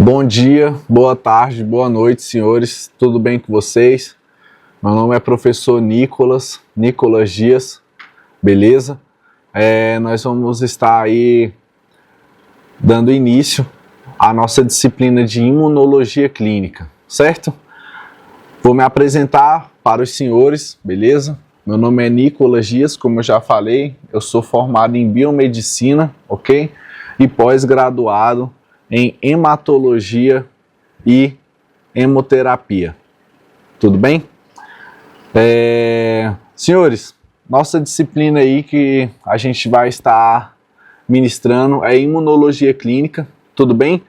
Bom dia, boa tarde, boa noite, senhores. Tudo bem com vocês? Meu nome é professor Nicolas Dias, beleza? Nós vamos estar aí dando início à nossa disciplina de imunologia clínica, certo? Vou me apresentar para os senhores, beleza? Meu nome é Nicolas Dias, como eu já falei, eu sou formado em biomedicina, ok? E pós-graduado em hematologia e hemoterapia. Tudo bem? Senhores, nossa disciplina aí que a gente vai estar ministrando é imunologia clínica, tudo bem?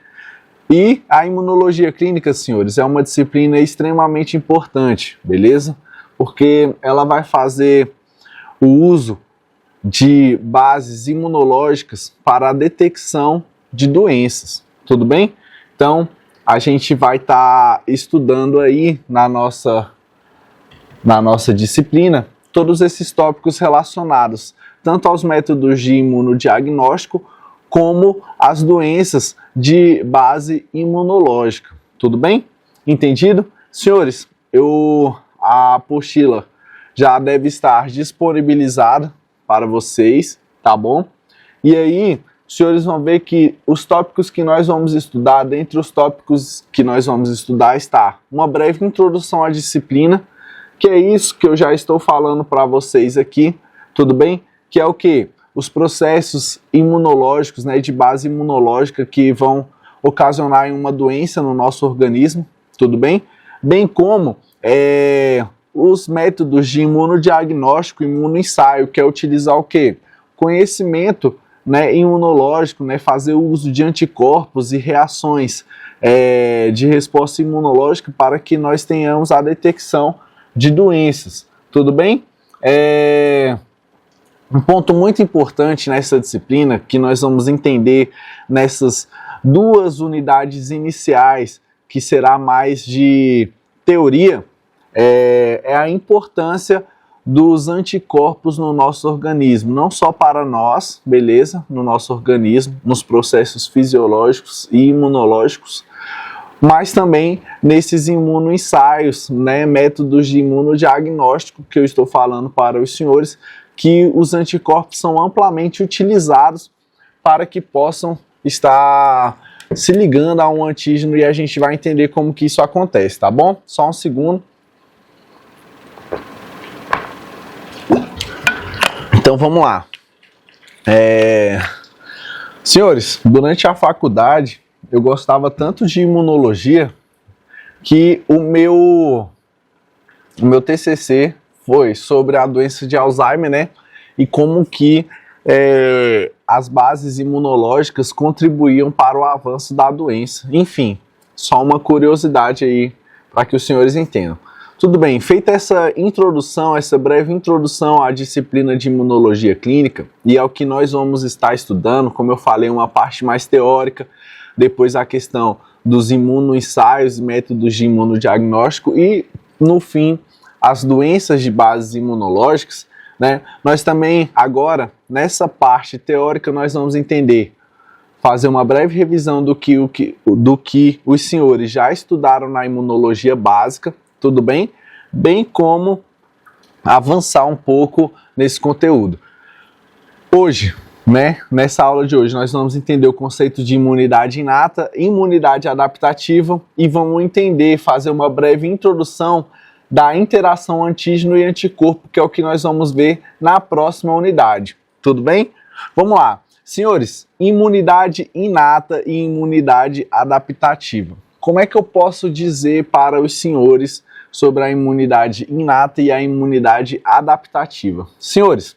E a imunologia clínica, senhores, é uma disciplina extremamente importante, beleza? Porque ela vai fazer o uso de bases imunológicas para a detecção de doenças, tudo bem? Então, a gente vai estar estudando aí na nossa disciplina todos esses tópicos relacionados tanto aos métodos de imunodiagnóstico como às doenças de base imunológica, tudo bem? Entendido? Senhores, a apostila já deve estar disponibilizada para vocês, tá bom? E aí, os senhores vão ver que os tópicos que nós vamos estudar, dentre os tópicos que nós vamos estudar está uma breve introdução à disciplina, que é isso que eu já estou falando para vocês aqui, tudo bem? Que é o quê? Os processos imunológicos, né, de base imunológica que vão ocasionar uma doença no nosso organismo, tudo bem? Bem como os métodos de imunodiagnóstico e imunoensaio, que é utilizar o quê? Conhecimento, né, imunológico, né, fazer uso de anticorpos e reações de resposta imunológica para que nós tenhamos a detecção de doenças, tudo bem? Um ponto muito importante nessa disciplina que nós vamos entender nessas duas unidades iniciais, que será mais de teoria, é a importância dos anticorpos no nosso organismo, não só para nós, beleza, no nosso organismo, nos processos fisiológicos e imunológicos, mas também nesses imunoensaios, né, métodos de imunodiagnóstico que eu estou falando para os senhores, que os anticorpos são amplamente utilizados para que possam estar se ligando a um antígeno e a gente vai entender como que isso acontece, tá bom? Só um segundo. Então vamos lá. Senhores, durante a faculdade eu gostava tanto de imunologia que o meu TCC foi sobre a doença de Alzheimer, né? E como que as bases imunológicas contribuíam para o avanço da doença. Enfim, só uma curiosidade aí para que os senhores entendam. Tudo bem, feita essa introdução, essa breve introdução à disciplina de imunologia clínica e ao que nós vamos estar estudando, como eu falei, uma parte mais teórica, depois a questão dos imunoensaios e métodos de imunodiagnóstico e, no fim, as doenças de bases imunológicas, né? Nós também, agora, nessa parte teórica, nós vamos entender, fazer uma breve revisão do que os senhores já estudaram na imunologia básica, tudo bem? Bem como avançar um pouco nesse conteúdo. Hoje, né, nessa aula de hoje, nós vamos entender o conceito de imunidade inata, imunidade adaptativa e vamos entender, fazer uma breve introdução da interação antígeno e anticorpo, que é o que nós vamos ver na próxima unidade. Tudo bem? Vamos lá. Senhores, imunidade inata e imunidade adaptativa. Como é que eu posso dizer para os senhores sobre a imunidade inata e a imunidade adaptativa? Senhores,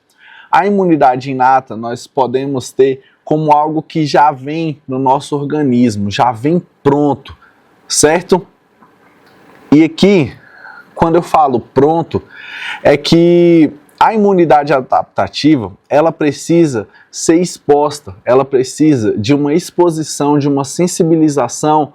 a imunidade inata nós podemos ter como algo que já vem no nosso organismo, já vem pronto, certo? E aqui, quando eu falo pronto, é que a imunidade adaptativa, ela precisa ser exposta, ela precisa de uma exposição, de uma sensibilização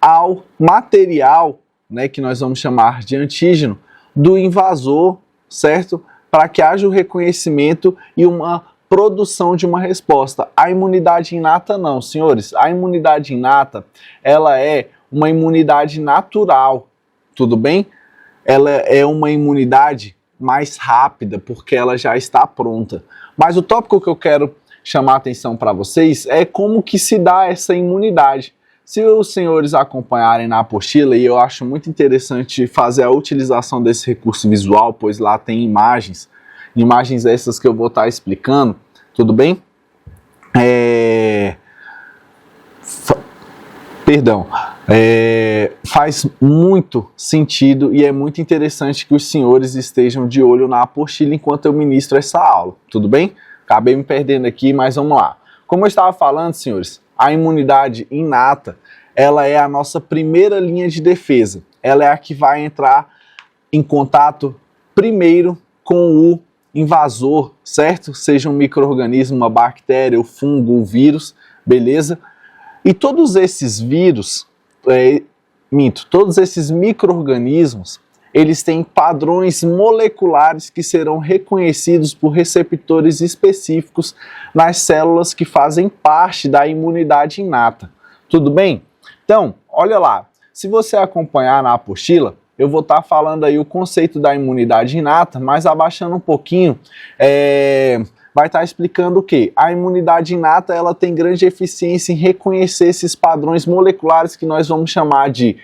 ao material, né, que nós vamos chamar de antígeno, do invasor, certo? Para que haja o reconhecimento e uma produção de uma resposta. A imunidade inata não, senhores. A imunidade inata, ela é uma imunidade natural, tudo bem? Ela é uma imunidade mais rápida, porque ela já está pronta. Mas o tópico que eu quero chamar a atenção para vocês é como que se dá essa imunidade. Se os senhores acompanharem na apostila, e eu acho muito interessante fazer a utilização desse recurso visual, pois lá tem imagens essas que eu vou estar explicando, tudo bem? Faz muito sentido e é muito interessante que os senhores estejam de olho na apostila enquanto eu ministro essa aula, tudo bem? Acabei me perdendo aqui, mas vamos lá. Como eu estava falando, senhores, a imunidade inata, ela é a nossa primeira linha de defesa. Ela é a que vai entrar em contato primeiro com o invasor, certo? Seja um micro-organismo, uma bactéria, o fungo, o vírus, beleza? E todos esses vírus, todos esses micro-organismos, eles têm padrões moleculares que serão reconhecidos por receptores específicos nas células que fazem parte da imunidade inata. Tudo bem? Então, olha lá, se você acompanhar na apostila, eu vou estar falando aí o conceito da imunidade inata, mas abaixando um pouquinho, vai estar explicando o quê? A imunidade inata, ela tem grande eficiência em reconhecer esses padrões moleculares que nós vamos chamar de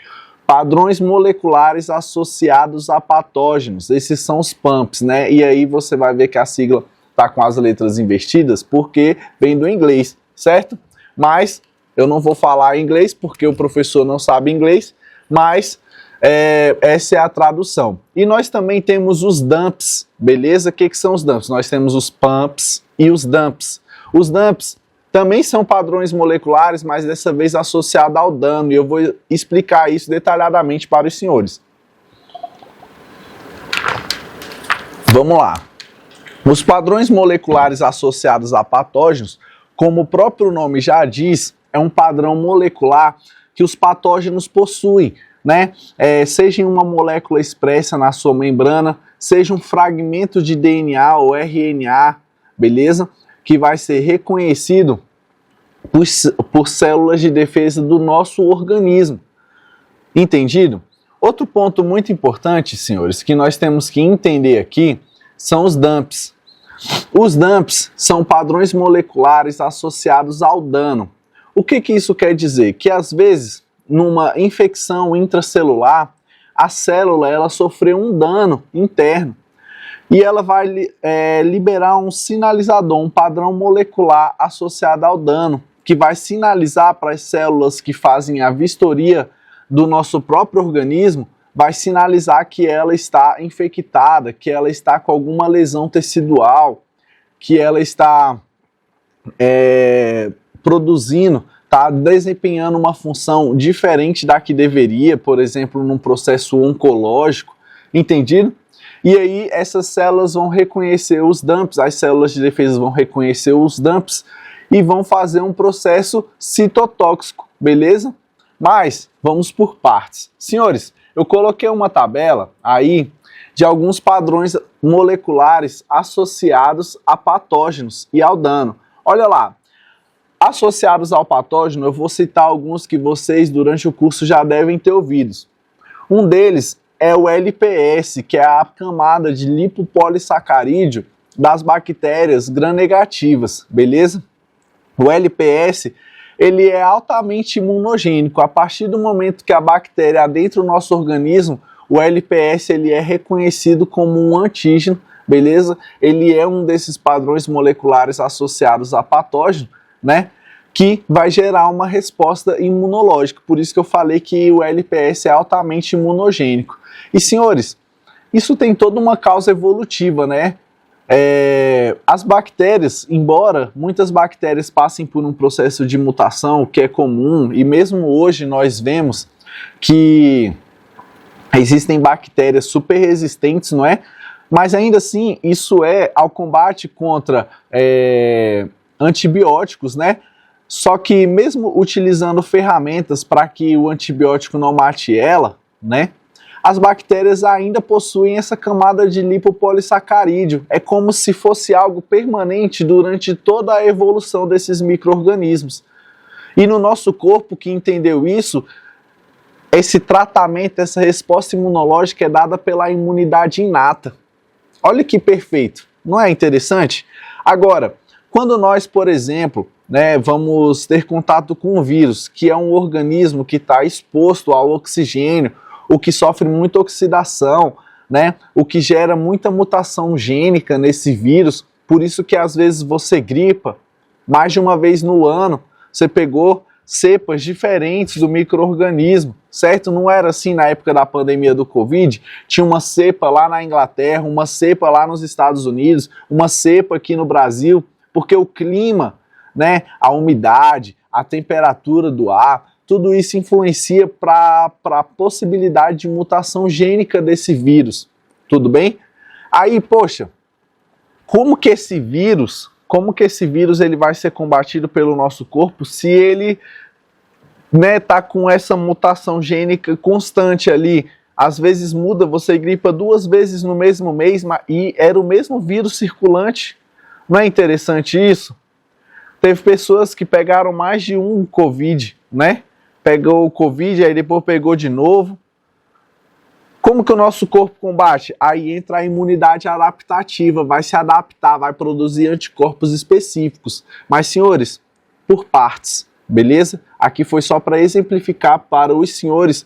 padrões moleculares associados a patógenos. Esses são os PAMPs, né? E aí você vai ver que a sigla está com as letras invertidas porque vem do inglês, certo? Mas eu não vou falar inglês porque o professor não sabe inglês, mas essa é a tradução. E nós também temos os DUMPs, beleza? O que são os DUMPs? Nós temos os PAMPs e os DUMPs. Os DUMPs também são padrões moleculares, mas dessa vez associado ao dano, e eu vou explicar isso detalhadamente para os senhores. Vamos lá. Os padrões moleculares associados a patógenos, como o próprio nome já diz, é um padrão molecular que os patógenos possuem, né? Seja uma molécula expressa na sua membrana, seja um fragmento de DNA ou RNA, beleza? Que vai ser reconhecido por células de defesa do nosso organismo. Entendido? Outro ponto muito importante, senhores, que nós temos que entender aqui, são os DUMPs. Os DUMPs são padrões moleculares associados ao dano. O que isso quer dizer? Que às vezes, numa infecção intracelular, a célula ela sofreu um dano interno. E ela vai liberar um sinalizador, um padrão molecular associado ao dano, que vai sinalizar para as células que fazem a vistoria do nosso próprio organismo, vai sinalizar que ela está infectada, que ela está com alguma lesão tecidual, que ela está produzindo, está desempenhando uma função diferente da que deveria, por exemplo, num processo oncológico, entendido? E aí essas células vão reconhecer os DUMPs, as células de defesa vão reconhecer os DUMPs e vão fazer um processo citotóxico, beleza? Mas vamos por partes. Senhores, eu coloquei uma tabela aí de alguns padrões moleculares associados a patógenos e ao dano. Olha lá, associados ao patógeno, eu vou citar alguns que vocês durante o curso já devem ter ouvido. Um deles é o LPS, que é a camada de lipopolissacarídeo das bactérias gram-negativas, beleza? O LPS, ele é altamente imunogênico. A partir do momento que a bactéria adentra o nosso organismo, o LPS ele é reconhecido como um antígeno, beleza? Ele é um desses padrões moleculares associados a patógeno, né? Que vai gerar uma resposta imunológica. Por isso que eu falei que o LPS é altamente imunogênico. E, senhores, isso tem toda uma causa evolutiva, né? As bactérias, embora muitas bactérias passem por um processo de mutação, que é comum, e mesmo hoje nós vemos que existem bactérias super resistentes, não é? Mas ainda assim, isso é ao combate contra antibióticos, né? Só que mesmo utilizando ferramentas para que o antibiótico não mate ela, né? as bactérias ainda possuem essa camada de lipopolissacarídeo. É como se fosse algo permanente durante toda a evolução desses micro-organismos. E no nosso corpo, que entendeu isso, esse tratamento, essa resposta imunológica é dada pela imunidade inata. Olha que perfeito, não é interessante? Agora, quando nós, por exemplo, vamos ter contato com um vírus, que é um organismo que está exposto ao oxigênio, o que sofre muita oxidação, o que gera muita mutação gênica nesse vírus, por isso que às vezes você gripa, mais de uma vez no ano, você pegou cepas diferentes do micro-organismo, certo? Não era assim na época da pandemia do Covid, tinha uma cepa lá na Inglaterra, uma cepa lá nos Estados Unidos, uma cepa aqui no Brasil, porque o clima, a umidade, a temperatura do ar, tudo isso influencia para a possibilidade de mutação gênica desse vírus, tudo bem? Aí, poxa, como que esse vírus ele vai ser combatido pelo nosso corpo se ele tá com essa mutação gênica constante ali? Às vezes muda, você gripa 2 vezes no mesmo mês e era o mesmo vírus circulante. Não é interessante isso? Teve pessoas que pegaram mais de um Covid, Pegou o Covid, aí depois pegou de novo. Como que o nosso corpo combate? Aí entra a imunidade adaptativa, vai se adaptar, vai produzir anticorpos específicos. Mas, senhores, por partes, beleza? Aqui foi só para exemplificar para os senhores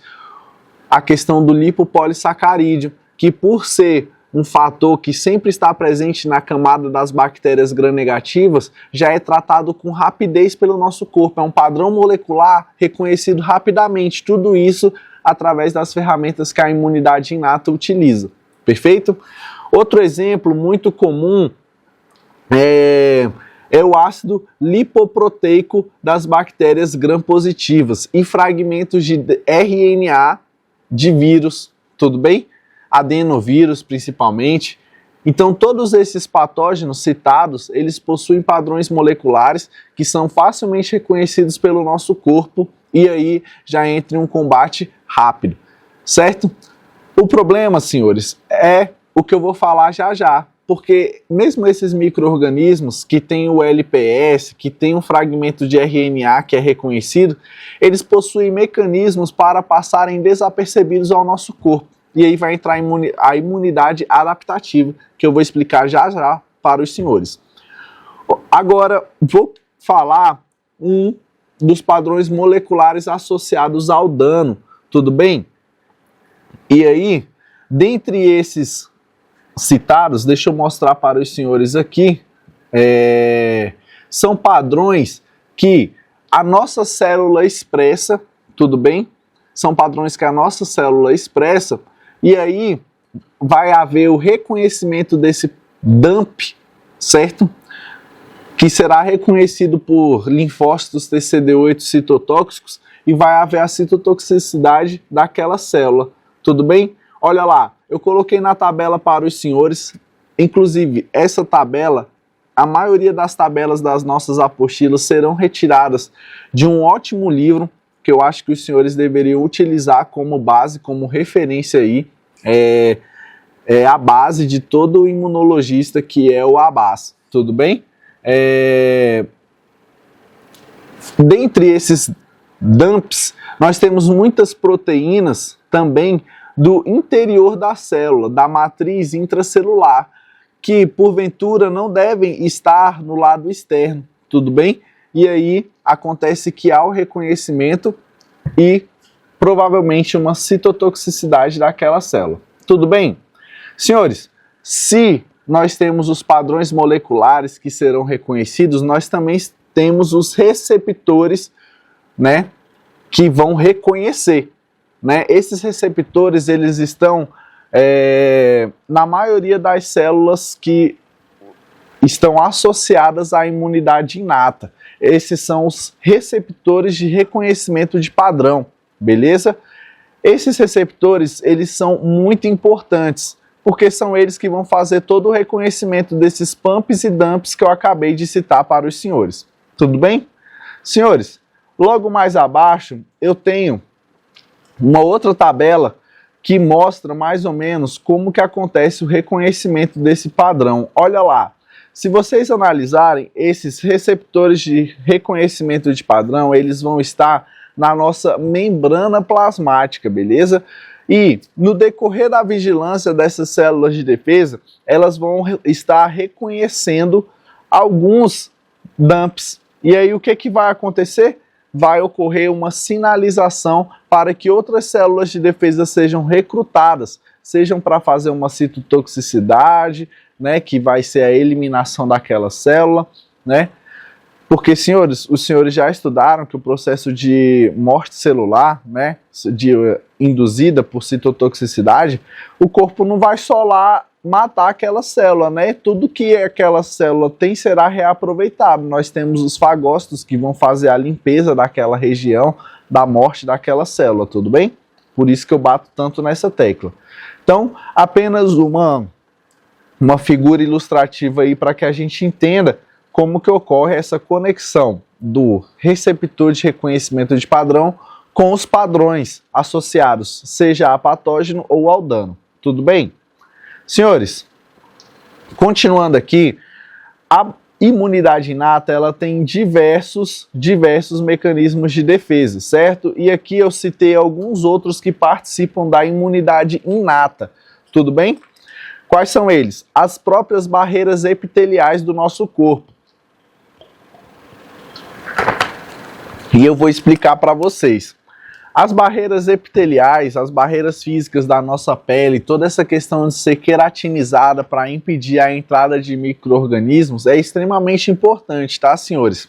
a questão do lipopolissacarídeo, que por ser um fator que sempre está presente na camada das bactérias gram-negativas, já é tratado com rapidez pelo nosso corpo. É um padrão molecular reconhecido rapidamente. Tudo isso através das ferramentas que a imunidade inata utiliza. Perfeito? Outro exemplo muito comum é o ácido lipoproteico das bactérias gram-positivas e fragmentos de RNA de vírus, tudo bem? Adenovírus principalmente. Então todos esses patógenos citados, eles possuem padrões moleculares que são facilmente reconhecidos pelo nosso corpo e aí já entra em um combate rápido, certo? O problema, senhores, é o que eu vou falar já já, porque mesmo esses micro-organismos que têm o LPS, que tem um fragmento de RNA que é reconhecido, eles possuem mecanismos para passarem desapercebidos ao nosso corpo. E aí vai entrar a imunidade adaptativa, que eu vou explicar já já para os senhores. Agora, vou falar um dos padrões moleculares associados ao dano, tudo bem? E aí, dentre esses citados, deixa eu mostrar para os senhores aqui, são padrões que a nossa célula expressa, tudo bem? São padrões que a nossa célula expressa, e aí vai haver o reconhecimento desse DAMP, certo? Que será reconhecido por linfócitos TCD8 citotóxicos e vai haver a citotoxicidade daquela célula, tudo bem? Olha lá, eu coloquei na tabela para os senhores, inclusive essa tabela, a maioria das tabelas das nossas apostilas serão retiradas de um ótimo livro que eu acho que os senhores deveriam utilizar como base, como referência aí, é a base de todo imunologista, que é o ABAS, tudo bem? Dentre esses DAMPs, nós temos muitas proteínas também do interior da célula, da matriz intracelular, que porventura não devem estar no lado externo, tudo bem? E aí acontece que há o reconhecimento e provavelmente uma citotoxicidade daquela célula. Tudo bem? Senhores, se nós temos os padrões moleculares que serão reconhecidos, nós também temos os receptores, que vão reconhecer. Esses receptores, eles estão na maioria das células que estão associadas à imunidade inata. Esses são os receptores de reconhecimento de padrão, beleza? Esses receptores, eles são muito importantes, porque são eles que vão fazer todo o reconhecimento desses pumps e dumps que eu acabei de citar para os senhores. Tudo bem? Senhores, logo mais abaixo eu tenho uma outra tabela que mostra mais ou menos como que acontece o reconhecimento desse padrão. Olha lá, se vocês analisarem, esses receptores de reconhecimento de padrão, eles vão estar na nossa membrana plasmática, beleza? E no decorrer da vigilância dessas células de defesa, elas vão estar reconhecendo alguns dumps. E aí o que vai acontecer? Vai ocorrer uma sinalização para que outras células de defesa sejam recrutadas, sejam para fazer uma citotoxicidade, né, que vai ser a eliminação daquela célula, né? Porque, senhores, os senhores já estudaram que o processo de morte celular, né, induzida por citotoxicidade, o corpo não vai só lá matar aquela célula, né? Tudo que aquela célula tem será reaproveitado. Nós temos os fagócitos que vão fazer a limpeza daquela região da morte daquela célula, tudo bem? Por isso que eu bato tanto nessa tecla. Então, apenas uma figura ilustrativa aí para que a gente entenda como que ocorre essa conexão do receptor de reconhecimento de padrão com os padrões associados, seja a patógeno ou ao dano. Tudo bem? Senhores, continuando aqui, a imunidade inata ela tem diversos mecanismos de defesa, certo? E aqui eu citei alguns outros que participam da imunidade inata, tudo bem? Quais são eles? As próprias barreiras epiteliais do nosso corpo. E eu vou explicar para vocês. As barreiras epiteliais, as barreiras físicas da nossa pele, toda essa questão de ser queratinizada para impedir a entrada de micro-organismos é extremamente importante, tá, senhores?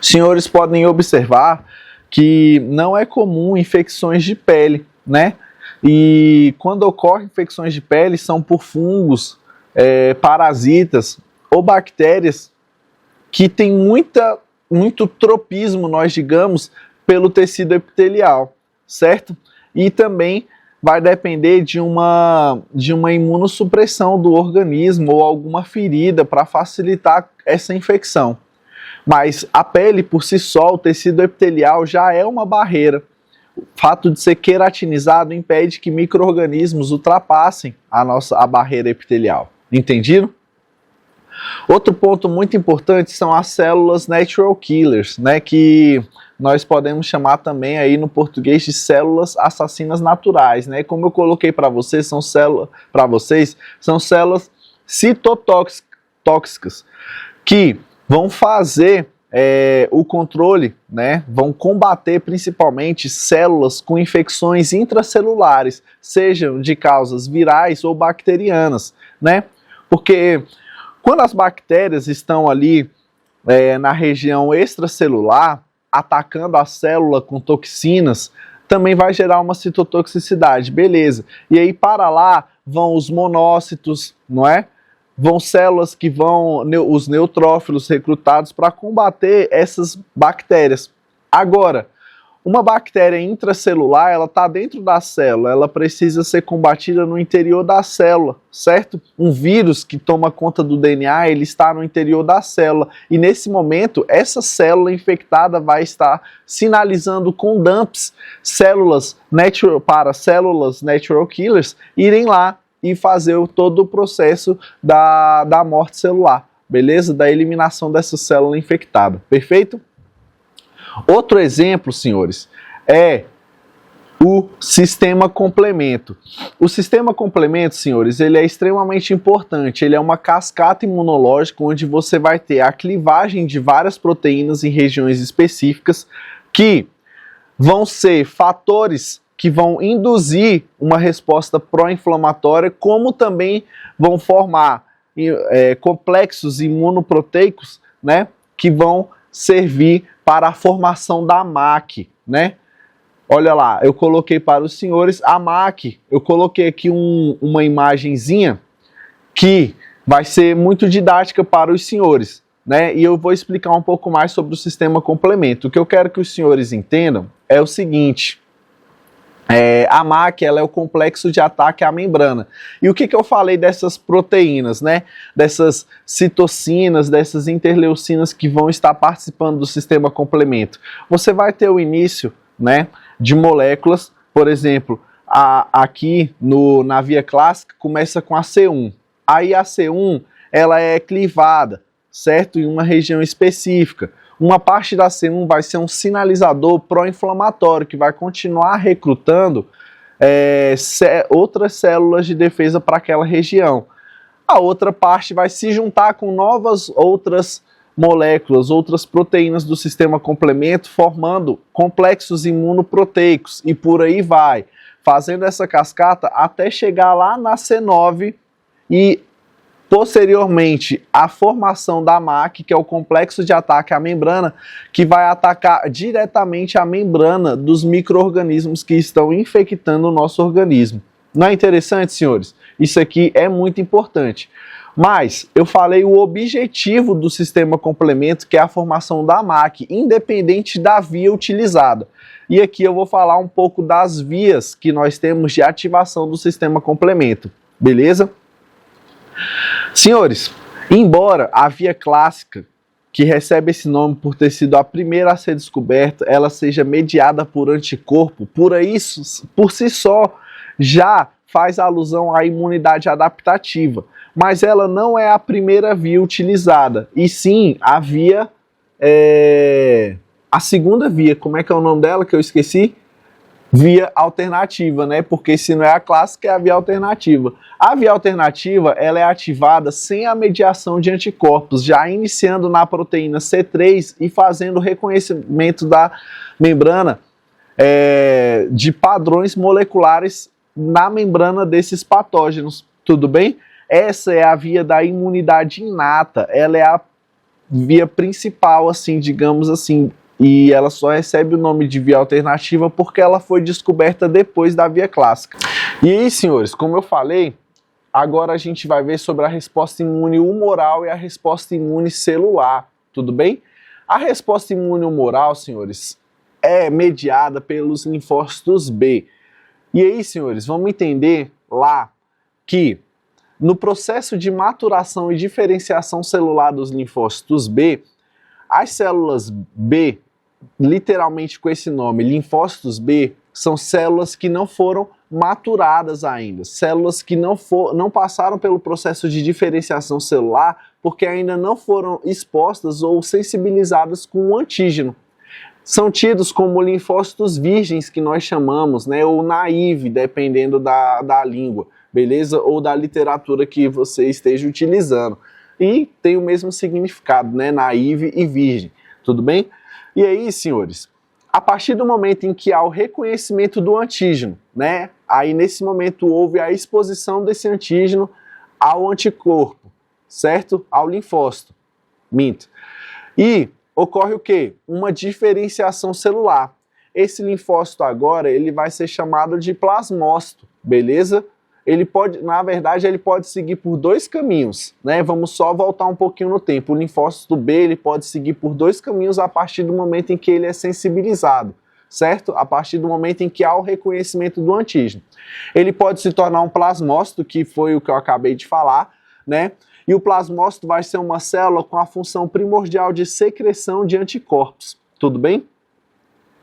Os senhores podem observar que não é comum infecções de pele, né? E quando ocorrem infecções de pele são por fungos, parasitas ou bactérias que têm muito tropismo, nós digamos, pelo tecido epitelial, certo? E também vai depender de uma imunossupressão do organismo ou alguma ferida para facilitar essa infecção. Mas a pele por si só, o tecido epitelial já é uma barreira. O fato de ser queratinizado impede que micro-organismos ultrapassem a barreira epitelial. Entendido? Outro ponto muito importante são as células natural killers, né, que nós podemos chamar também aí no português de células assassinas naturais, né? Como eu coloquei para vocês, são células citotóxicas que vão fazer o controle, né? Vão combater principalmente células com infecções intracelulares, sejam de causas virais ou bacterianas, né? Porque quando as bactérias estão ali na região extracelular, atacando a célula com toxinas, também vai gerar uma citotoxicidade, beleza. E aí para lá vão os monócitos, não é? Vão células que vão, os neutrófilos recrutados para combater essas bactérias. Agora, uma bactéria intracelular, ela está dentro da célula, ela precisa ser combatida no interior da célula, certo? Um vírus que toma conta do DNA, ele está no interior da célula, e nesse momento, essa célula infectada vai estar sinalizando com dumps para células natural killers irem lá e fazer todo o processo da morte celular, beleza? Da eliminação dessa célula infectada, perfeito? Outro exemplo, senhores, é o sistema complemento. O sistema complemento, senhores, ele é extremamente importante. Ele é uma cascata imunológica onde você vai ter a clivagem de várias proteínas em regiões específicas que vão ser fatores que vão induzir uma resposta pró-inflamatória, como também vão formar complexos imunoproteicos, né, que vão servir para a formação da MAC, né? Olha lá, eu coloquei para os senhores a MAC, eu coloquei aqui uma imagenzinha que vai ser muito didática para os senhores, né? E eu vou explicar um pouco mais sobre o sistema complemento. O que eu quero que os senhores entendam é o seguinte: a MAC, ela é o complexo de ataque à membrana. E o que eu falei dessas proteínas, né? Dessas citocinas, dessas interleucinas que vão estar participando do sistema complemento. Você vai ter o início, né, de moléculas, por exemplo, aqui na via clássica começa com a C1. Aí a C1 ela é clivada, certo? Em uma região específica. Uma parte da C1 vai ser um sinalizador pró-inflamatório que vai continuar recrutando outras células de defesa para aquela região. A outra parte vai se juntar com novas outras moléculas, outras proteínas do sistema complemento, formando complexos imunoproteicos e por aí vai, fazendo essa cascata até chegar lá na C9 e posteriormente a formação da MAC, que é o complexo de ataque à membrana, que vai atacar diretamente a membrana dos micro-organismos que estão infectando o nosso organismo. Não é interessante, senhores? Isso aqui é muito importante. Mas eu falei o objetivo do sistema complemento, que é a formação da MAC, independente da via utilizada. E aqui eu vou falar um pouco das vias que nós temos de ativação do sistema complemento, beleza? Senhores, embora a via clássica, que recebe esse nome por ter sido a primeira a ser descoberta, ela seja mediada por anticorpo, por si só já faz alusão à imunidade adaptativa. Mas ela não é a primeira via utilizada, e sim a via, a segunda via, como é que é o nome dela que eu esqueci? Via alternativa, né? Porque se não é a clássica, é a via alternativa. A via alternativa, ela é ativada sem a mediação de anticorpos, já iniciando na proteína C3 e fazendo o reconhecimento da membrana de padrões moleculares na membrana desses patógenos, tudo bem? Essa é a via da imunidade inata, ela é a via principal, assim, digamos assim, e ela só recebe o nome de via alternativa porque ela foi descoberta depois da via clássica. E aí, senhores, como eu falei, agora a gente vai ver sobre a resposta imune humoral e a resposta imune celular, tudo bem? A resposta imune humoral, senhores, é mediada pelos linfócitos B. E aí, senhores, vamos entender lá que no processo de maturação e diferenciação celular dos linfócitos B, as células B, literalmente com esse nome, linfócitos B, são células que não foram maturadas ainda, células que não passaram pelo processo de diferenciação celular porque ainda não foram expostas ou sensibilizadas com o antígeno. São tidos como linfócitos virgens, que nós chamamos, né, ou naive, dependendo da língua, beleza? Ou da literatura que você esteja utilizando. E tem o mesmo significado, né, naive e virgem, tudo bem? E aí, senhores, a partir do momento em que há o reconhecimento do antígeno, né, aí nesse momento houve a exposição desse antígeno ao anticorpo, certo? Ao linfócito, minto. E ocorre o quê? Uma diferenciação celular. Esse linfócito agora, ele vai ser chamado de plasmócito, beleza? Ele pode, na verdade, ele pode seguir por dois caminhos, né? Vamos só voltar um pouquinho no tempo. O linfócito B, ele pode seguir por dois caminhos a partir do momento em que ele é sensibilizado, certo? A partir do momento em que há o reconhecimento do antígeno. Ele pode se tornar um plasmócito, que foi o que eu acabei de falar, né? E o plasmócito vai ser uma célula com a função primordial de secreção de anticorpos, tudo bem?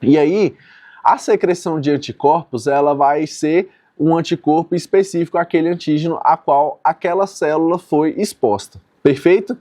E aí, a secreção de anticorpos, ela vai ser um anticorpo específico àquele antígeno a qual aquela célula foi exposta, perfeito?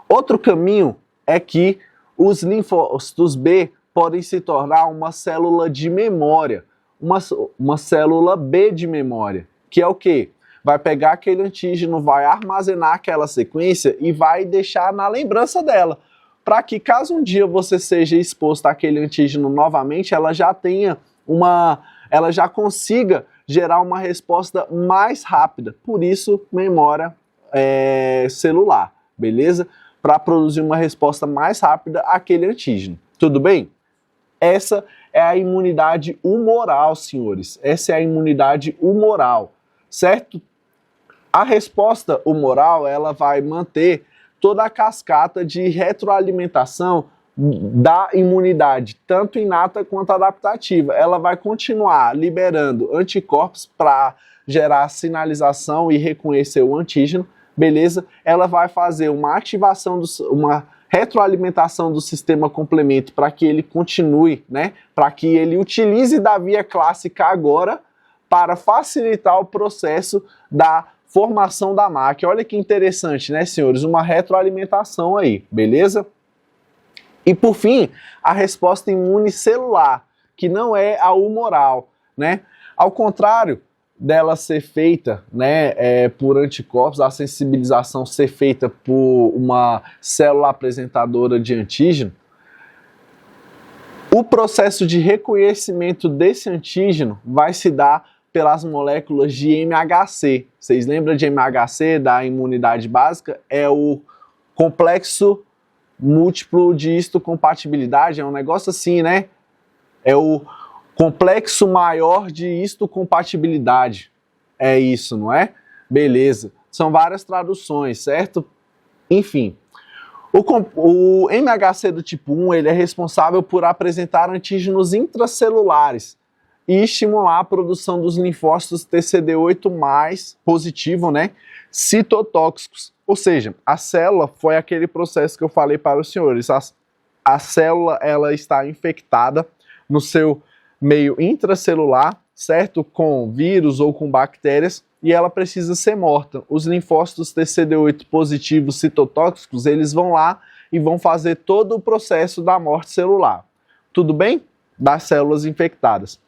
Outro caminho é que os linfócitos B podem se tornar uma célula de memória, uma célula B de memória, que é o quê? Vai pegar aquele antígeno, vai armazenar aquela sequência e vai deixar na lembrança dela, para que caso um dia você seja exposto àquele antígeno novamente, ela já tenha ela já consiga gerar uma resposta mais rápida, por isso memória celular, beleza? Para produzir uma resposta mais rápida àquele antígeno, tudo bem? Essa é a imunidade humoral, senhores, essa é a imunidade humoral, certo? A resposta humoral, ela vai manter toda a cascata de retroalimentação da imunidade, tanto inata quanto adaptativa. Ela vai continuar liberando anticorpos para gerar sinalização e reconhecer o antígeno, beleza? Ela vai fazer uma ativação, uma retroalimentação do sistema complemento para que ele continue, né? Para que ele utilize da via clássica agora para facilitar o processo da formação da máquina. Olha que interessante, né, senhores? Uma retroalimentação aí, beleza? E por fim, a resposta imune celular, que não é a humoral, né? Ao contrário dela ser feita, né, por anticorpos, a sensibilização ser feita por uma célula apresentadora de antígeno, o processo de reconhecimento desse antígeno vai se dar pelas moléculas de MHC. Vocês lembram de MHC, da imunidade básica? É o complexo múltiplo de histocompatibilidade, é um negócio assim, né? É o complexo maior de histocompatibilidade. É isso, não é? Beleza. São várias traduções, certo? Enfim. O MHC do tipo 1, ele é responsável por apresentar antígenos intracelulares e estimular a produção dos linfócitos TCD8+ positivo, né? Citotóxicos. Ou seja, a célula foi aquele processo que eu falei para os senhores. A célula, ela está infectada no seu meio intracelular, certo? Com vírus ou com bactérias, e ela precisa ser morta. Os linfócitos TCD8 positivos citotóxicos, eles vão lá e vão fazer todo o processo da morte celular. Tudo bem? Das células infectadas.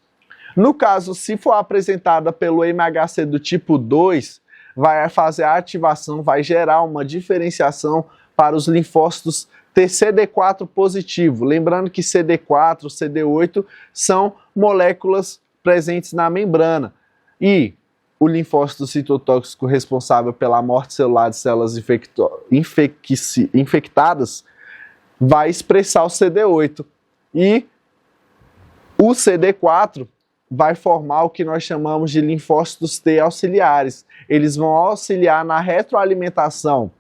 No caso, se for apresentada pelo MHC do tipo 2, vai fazer a ativação, vai gerar uma diferenciação para os linfócitos TCD4 positivo. Lembrando que CD4, CD8 são moléculas presentes na membrana. E o linfócito citotóxico responsável pela morte celular de células infectadas vai expressar o CD8. E o CD4 vai formar o que nós chamamos de linfócitos T auxiliares. Eles vão auxiliar na retroalimentação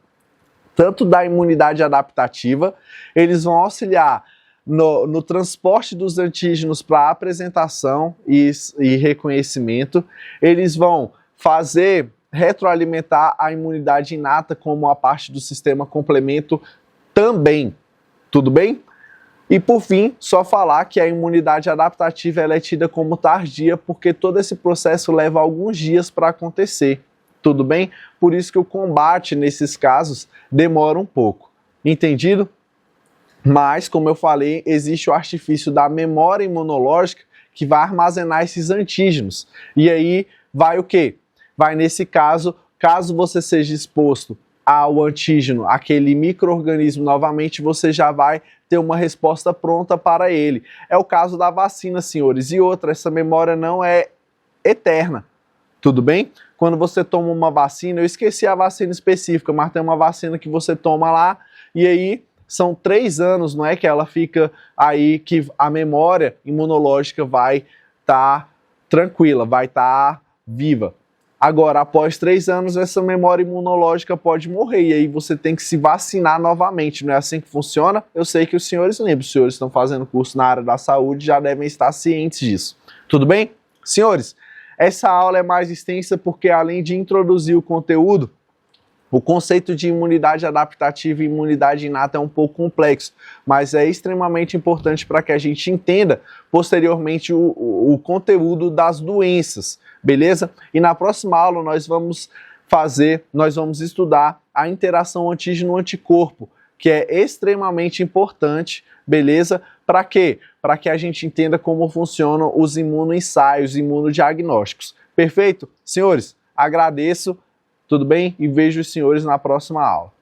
tanto da imunidade adaptativa, eles vão auxiliar no transporte dos antígenos para apresentação e reconhecimento, eles vão fazer retroalimentar a imunidade inata como a parte do sistema complemento também. Tudo bem? E por fim, só falar que a imunidade adaptativa ela é tida como tardia porque todo esse processo leva alguns dias para acontecer. Tudo bem? Por isso que o combate nesses casos demora um pouco. Entendido? Mas, como eu falei, existe o artifício da memória imunológica que vai armazenar esses antígenos. E aí vai o quê? Vai nesse caso, caso você seja exposto ao antígeno, aquele micro-organismo novamente, você já vai ter uma resposta pronta para ele. É o caso da vacina, senhores. E outra, essa memória não é eterna. Tudo bem? Quando você toma uma vacina, eu esqueci a vacina específica, mas tem uma vacina que você toma lá e aí são 3 anos, não é que ela fica aí, que a memória imunológica vai estar tranquila, vai estar viva. Agora, após 3 anos, essa memória imunológica pode morrer e aí você tem que se vacinar novamente. Não é assim que funciona? Eu sei que os senhores lembram, os senhores estão fazendo curso na área da saúde, já devem estar cientes disso. Tudo bem? Senhores, essa aula é mais extensa porque além de introduzir o conteúdo, o conceito de imunidade adaptativa e imunidade inata é um pouco complexo, mas é extremamente importante para que a gente entenda posteriormente o conteúdo das doenças, beleza? E na próxima aula nós vamos estudar a interação antígeno-anticorpo, que é extremamente importante, beleza? Para quê? Para que a gente entenda como funcionam os imunoensaios, imunodiagnósticos. Perfeito? Senhores, agradeço. Tudo bem? E vejo os senhores na próxima aula.